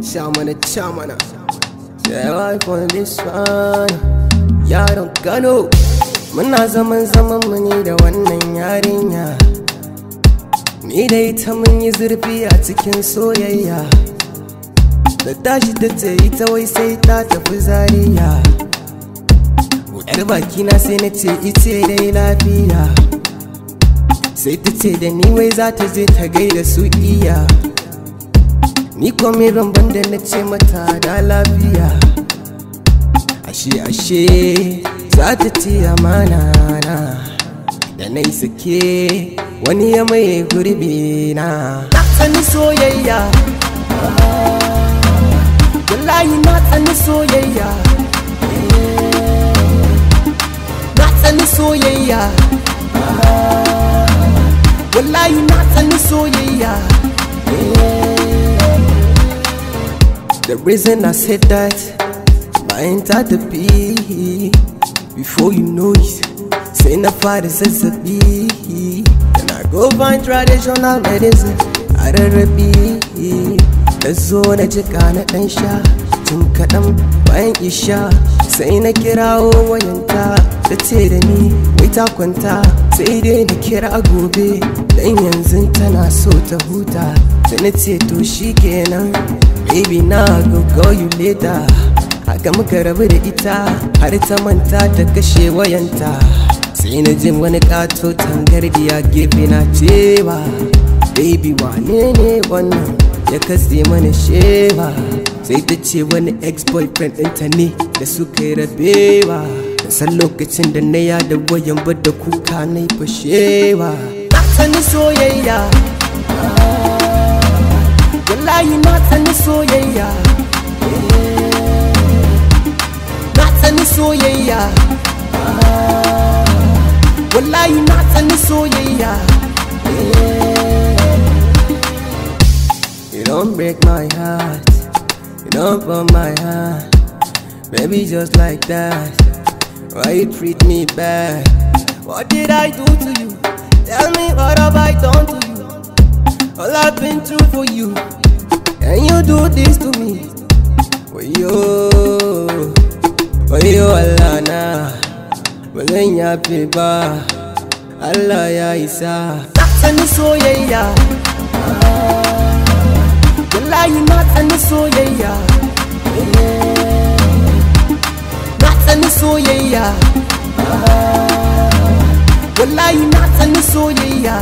Chamana. Yeah, life on this one. Yaron Kano. Muna zaman mu ne da wannan yarinya. Ni da ita mun yi zurfi a cikin soyayya. Da tashi ta ce ita wai sai ta tafi Zaria. Buɗar bakina sai na ce ice dai lafiya. Sai ta ce da ni wai za ta je ta gaida su iya. Ni komai ban da na ce mata da lafiya. Ashe za ta ci amana na. Da na yi sake wani ya maye gurbi na. Na tsani soyayya, wallahi na tsani soyayya. Na tsani soyayya, wallahi na tsani soyayya. The reason I said that, bayan ta tafi, before you know it, sai na fara zazzabi. Then I go find traditional medicine a rarrabi. Da zo na jika na ɗan sha, tun kaɗan bayan isha. Sai na kirawo wayanta, ta ce da ni wai ta kwanta. Sai dai na kira gobe, dan yanzu tana so ta huta. Sai na ce to shi kenan, baby na go call you later. Haka muka rabu da ita, har ta manta ta kashe wayanta. Sai na jin wani kato tangardiya gefe na cewa, baby wane ne wannan ya katse mana shewa. Sai ta ce wani ex-boyfriend ɗinta ne da suka yi rabewa. Da san lokacin da na yada wayan ba da kuka na yi fashewa. Na tsani soyayya, wallahi na tsani soyayya. Na tsani soyayya, wallahi na tsani soyayya. You don't break my heart, you don't burn my heart. Baby, just like that, why you treat me bad? What did I do to you? Tell me, what have I done to you? All I've been through for you, and you do this to me. Wayo Allah na, bazan yafe ba. Allah ya isa. Na tsani soyayya, wallahi na tsani soyayya. Na tsani soyayya, wallahi na tsani soyayya.